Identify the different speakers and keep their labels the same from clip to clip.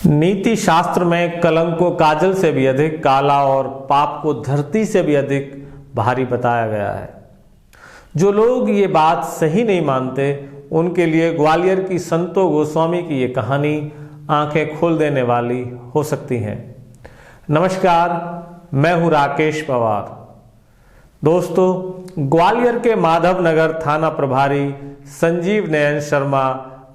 Speaker 1: नीति शास्त्र में कलंक को काजल से भी अधिक काला और पाप को धरती से भी अधिक भारी बताया गया है। जो लोग ये बात सही नहीं मानते उनके लिए ग्वालियर की संतो गोस्वामी की ये कहानी आंखें खोल देने वाली हो सकती है। नमस्कार, मैं हूं राकेश पवार। दोस्तों, ग्वालियर के माधव नगर थाना प्रभारी संजीव नयन शर्मा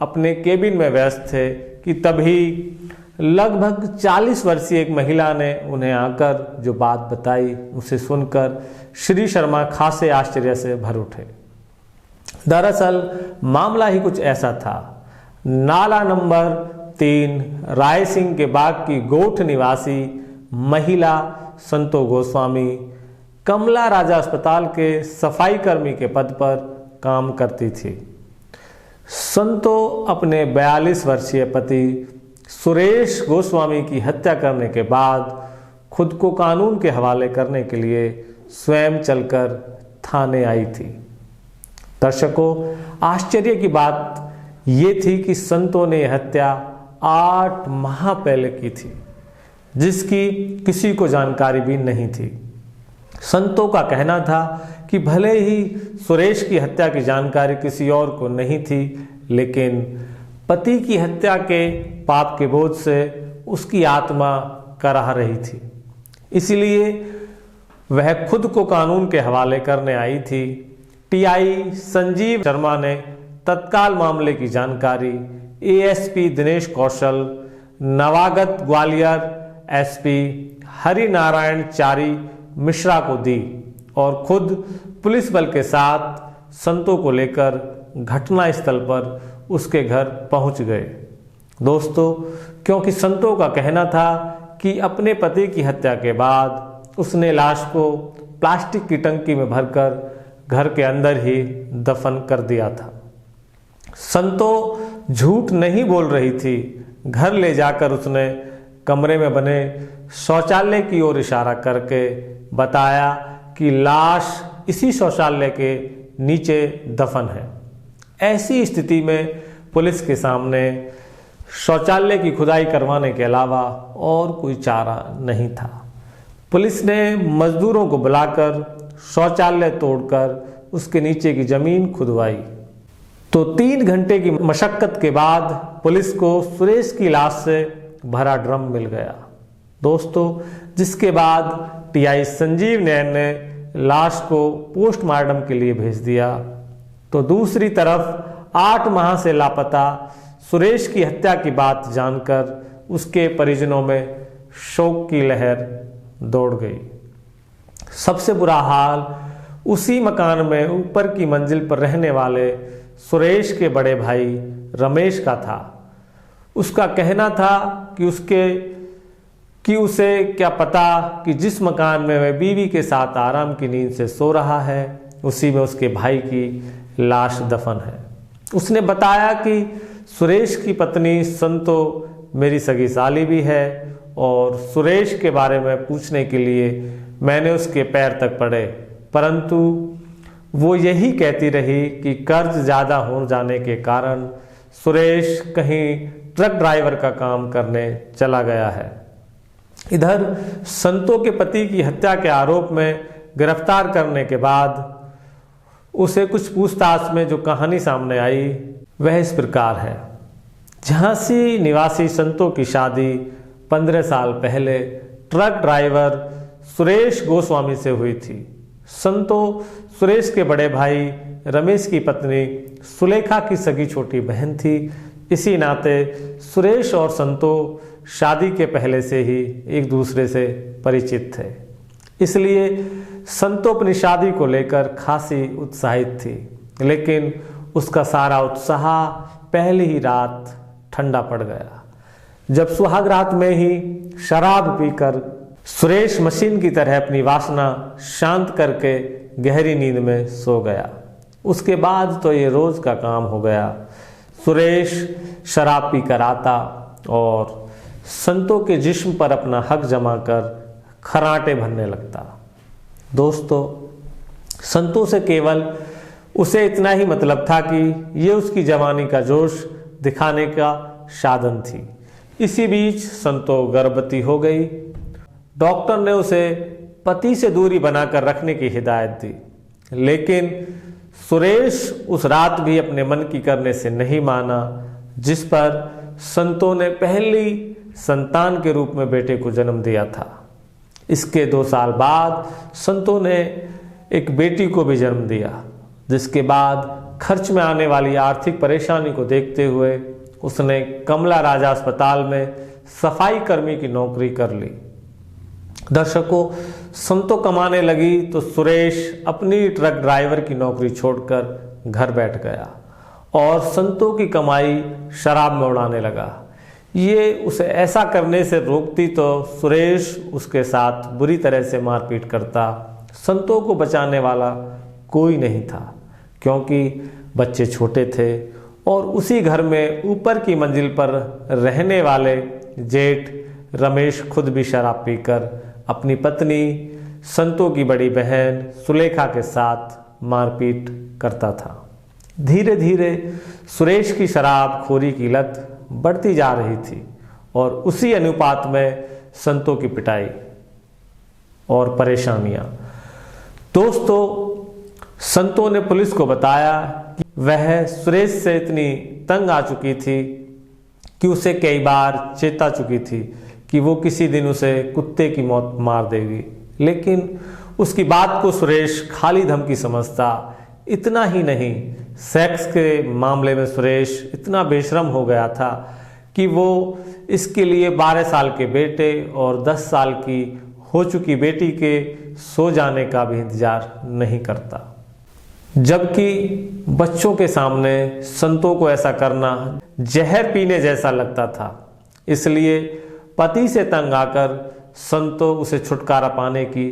Speaker 1: अपने केबिन में व्यस्त थे कि तभी लगभग 40 वर्षीय एक महिला ने उन्हें आकर जो बात बताई उसे सुनकर श्री शर्मा खासे आश्चर्य से भर उठे। दरअसल मामला ही कुछ ऐसा था। नाला नंबर 3 राय सिंह के बाग की गोठ निवासी महिला संतो गोस्वामी कमला राजा अस्पताल के सफाई कर्मी के पद पर काम करती थी। संतो अपने 42 वर्षीय पति सुरेश गोस्वामी की हत्या करने के बाद खुद को कानून के हवाले करने के लिए स्वयं चलकर थाने आई थी। दर्शकों, आश्चर्य की बात ये थी कि संतो ने यह हत्या 8 माह पहले की थी, जिसकी किसी को जानकारी भी नहीं थी। संतो का कहना था कि भले ही सुरेश की हत्या की जानकारी किसी और को नहीं थी, लेकिन पति की हत्या के पाप के बोझ से उसकी आत्मा कराह रही थी। इसलिए वह खुद को कानून के हवाले करने आई थी। टीआई संजीव शर्मा ने तत्काल मामले की जानकारी एएसपी दिनेश कौशल, नवागत ग्वालियर एसपी हरिनारायण चारी मिश्रा को दी और खुद पुलिस बल के साथ संतो को लेकर घटना स्थल पर उसके घर पहुंच गए। दोस्तों, क्योंकि संतो का कहना था कि अपने पति की हत्या के बाद उसने लाश को प्लास्टिक की टंकी में भरकर घर के अंदर ही दफन कर दिया था। संतो झूठ नहीं बोल रही थी। घर ले जाकर उसने कमरे में बने शौचालय की ओर इशारा करके बताया कि लाश इसी शौचालय के नीचे दफन है। ऐसी स्थिति में पुलिस के सामने शौचालय की खुदाई करवाने के अलावा और कोई चारा नहीं था। पुलिस ने मजदूरों को बुलाकर शौचालय तोड़कर उसके नीचे की जमीन खुदवाई तो 3 घंटे की मशक्कत के बाद पुलिस को सुरेश की लाश से भरा ड्रम मिल गया। दोस्तों, जिसके बाद टीआई संजीव नयन ने लाश को पोस्टमार्टम के लिए भेज दिया, तो दूसरी तरफ 8 माह से लापता सुरेश की हत्या की बात जानकर उसके परिजनों में शोक की लहर दौड़ गई। सबसे बुरा हाल उसी मकान में ऊपर की मंजिल पर रहने वाले सुरेश के बड़े भाई रमेश का था। उसका कहना था कि उसे क्या पता कि जिस मकान में वह बीवी के साथ आराम की नींद से सो रहा है उसी में उसके भाई की लाश दफन है। उसने बताया कि सुरेश की पत्नी संतो मेरी सगी साली भी है और सुरेश के बारे में पूछने के लिए मैंने उसके पैर तक पड़े, परंतु वो यही कहती रही कि कर्ज ज़्यादा हो जाने के कारण सुरेश कहीं ट्रक ड्राइवर का काम करने चला गया है। इधर संतो के पति की हत्या के आरोप में गिरफ्तार करने के बाद उसे कुछ पूछताछ में जो कहानी सामने आई वह इस प्रकार है। झांसी निवासी संतो की शादी 15 साल पहले ट्रक ड्राइवर सुरेश गोस्वामी से हुई थी। संतो सुरेश के बड़े भाई रमेश की पत्नी सुलेखा की सगी छोटी बहन थी। इसी नाते सुरेश और संतो शादी के पहले से ही एक दूसरे से परिचित थे। इसलिए संतो अपनी शादी को लेकर खासी उत्साहित थी, लेकिन उसका सारा उत्साह पहली ही रात ठंडा पड़ गया, जब सुहाग रात में ही शराब पीकर सुरेश मशीन की तरह अपनी वासना शांत करके गहरी नींद में सो गया। उसके बाद तो ये रोज का काम हो गया। सुरेश शराब पीकर आता और संतो के जिस्म पर अपना हक जमा कर खराटे भरने लगता। दोस्तों, संतो से केवल उसे इतना ही मतलब था कि ये उसकी जवानी का जोश दिखाने का साधन थी, इसी बीच संतो गर्भवती हो गई। डॉक्टर ने उसे पति से दूरी बनाकर रखने की हिदायत दी, लेकिन सुरेश उस रात भी अपने मन की करने से नहीं माना, जिस पर संतो ने पहली संतान के रूप में बेटे को जन्म दिया था। इसके 2 साल बाद संतो ने एक बेटी को भी जन्म दिया, जिसके बाद खर्च में आने वाली आर्थिक परेशानी को देखते हुए उसने कमला राजा अस्पताल में सफाई कर्मी की नौकरी कर ली। दर्शकों, संतो कमाने लगी तो सुरेश अपनी ट्रक ड्राइवर की नौकरी छोड़कर घर बैठ गया और संतो की कमाई शराब में उड़ाने लगा। ये उसे ऐसा करने से रोकती तो सुरेश उसके साथ बुरी तरह से मारपीट करता। संतो को बचाने वाला कोई नहीं था, क्योंकि बच्चे छोटे थे और उसी घर में ऊपर की मंजिल पर रहने वाले जेठ रमेश खुद भी शराब पीकर अपनी पत्नी संतो की बड़ी बहन सुलेखा के साथ मारपीट करता था। धीरे धीरे सुरेश की शराब खोरी की लत बढ़ती जा रही थी और उसी अनुपात में संतो की पिटाई और परेशानियां। दोस्तों, संतो ने पुलिस को बताया कि वह सुरेश से इतनी तंग आ चुकी थी कि उसे कई बार चेता चुकी थी कि वो किसी दिन उसे कुत्ते की मौत मार देगी, लेकिन उसकी बात को सुरेश खाली धमकी समझता। इतना ही नहीं, सेक्स के मामले में सुरेश इतना बेशरम हो गया था कि वो इसके लिए 12 साल के बेटे और 10 साल की हो चुकी बेटी के सो जाने का भी इंतजार नहीं करता। जबकि बच्चों के सामने संतो को ऐसा करना जहर पीने जैसा लगता था। इसलिए पति से तंग आकर संतो उसे छुटकारा पाने की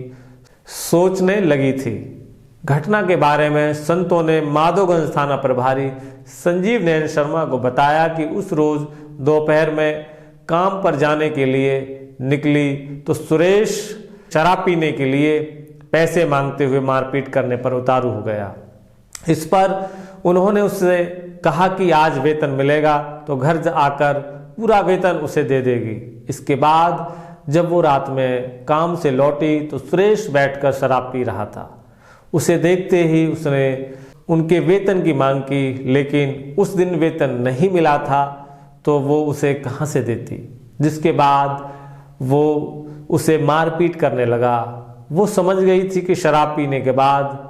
Speaker 1: सोचने लगी थी। घटना के बारे में संतो ने माधोगंज थाना प्रभारी संजीव नयन शर्मा को बताया कि उस रोज दोपहर में काम पर जाने के लिए निकली तो सुरेश शराब पीने के लिए पैसे मांगते हुए मारपीट करने पर उतारू हो गया। इस पर उन्होंने उससे कहा कि आज वेतन मिलेगा तो घर आकर पूरा वेतन उसे दे देगी। इसके बाद जब वो रात में काम से लौटी तो सुरेश बैठकर शराब पी रहा था। उसे देखते ही उसने उनके वेतन की मांग की, लेकिन उस दिन वेतन नहीं मिला था तो वो उसे कहां से देती, जिसके बाद वो उसे मारपीट करने लगा। वो समझ गई थी कि शराब पीने के बाद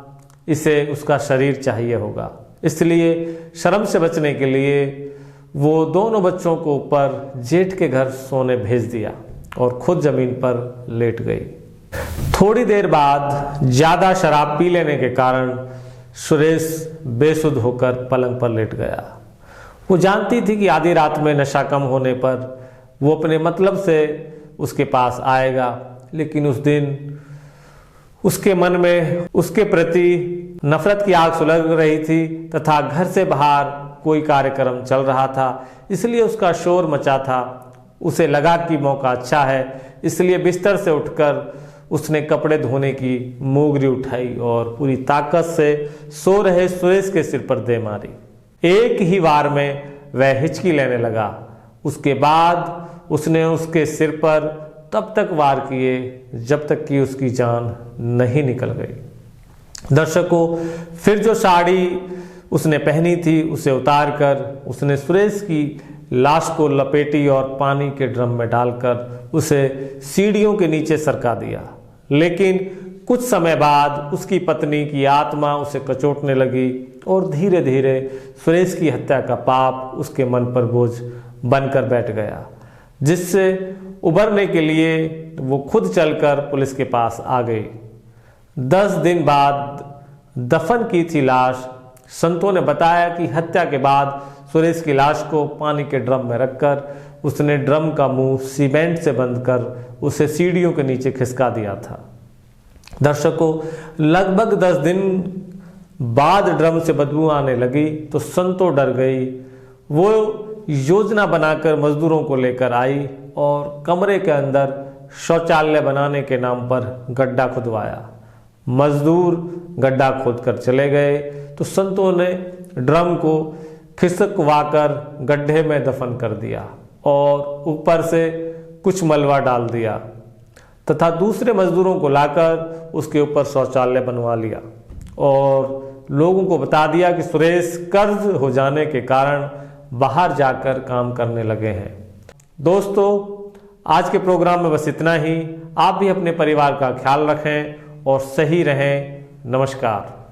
Speaker 1: इसे उसका शरीर चाहिए होगा, इसलिए शर्म से बचने के लिए वो दोनों बच्चों को ऊपर जेठ के घर सोने भेज दिया और खुद जमीन पर लेट गई। थोड़ी देर बाद ज्यादा शराब पी लेने के कारण सुरेश बेसुध होकर पलंग पर लेट गया। वो जानती थी कि आधी रात में नशा कम होने पर वो अपने मतलब से उसके पास आएगा, लेकिन उस दिन उसके मन में उसके प्रति नफरत की आग सुलग रही थी तथा घर से बाहर कोई कार्यक्रम चल रहा था, इसलिए उसका शोर मचा था। उसे लगा कि मौका अच्छा है, इसलिए बिस्तर से उठकर उसने कपड़े धोने की मोगरी उठाई और पूरी ताकत से सो रहे सुरेश के सिर पर दे मारी। एक ही वार में वह हिचकी लेने लगा। उसके बाद उसने उसके सिर पर तब तक वार किए जब तक कि उसकी जान नहीं निकल गई। दर्शकों, फिर जो साड़ी उसने पहनी थी उसे उतारकर उसने सुरेश की लाश को लपेटी और पानी के ड्रम में डालकर उसे सीढ़ियों के नीचे सरका दिया। लेकिन कुछ समय बाद उसकी पत्नी की आत्मा उसे कचोटने लगी और धीरे धीरे सुरेश की हत्या का पाप उसके मन पर बोझ बनकर बैठ गया, जिससे उबरने के लिए वो खुद चलकर पुलिस के पास आ गई। 10 दिन बाद दफन की थी लाश। संतों ने बताया कि हत्या के बाद सुरेश की लाश को पानी के ड्रम में रखकर उसने ड्रम का मुंह सीमेंट से बंद कर उसे सीढ़ियों के नीचे खिसका दिया था। दर्शकों, लगभग 10 दिन बाद ड्रम से बदबू आने लगी तो संतो डर गई। वो योजना बनाकर मजदूरों को लेकर आई और कमरे के अंदर शौचालय बनाने के नाम पर गड्ढा खुदवाया। मजदूर गड्ढा खोदकर चले गए तो संतों ने ड्रम को खिसकवाकर गड्ढे में दफन कर दिया और ऊपर से कुछ मलबा डाल दिया तथा दूसरे मजदूरों को लाकर उसके ऊपर शौचालय बनवा लिया और लोगों को बता दिया कि सुरेश कर्ज हो जाने के कारण बाहर जाकर काम करने लगे हैं। दोस्तों, आज के प्रोग्राम में बस इतना ही। आप भी अपने परिवार का ख्याल रखें और सही रहें। नमस्कार।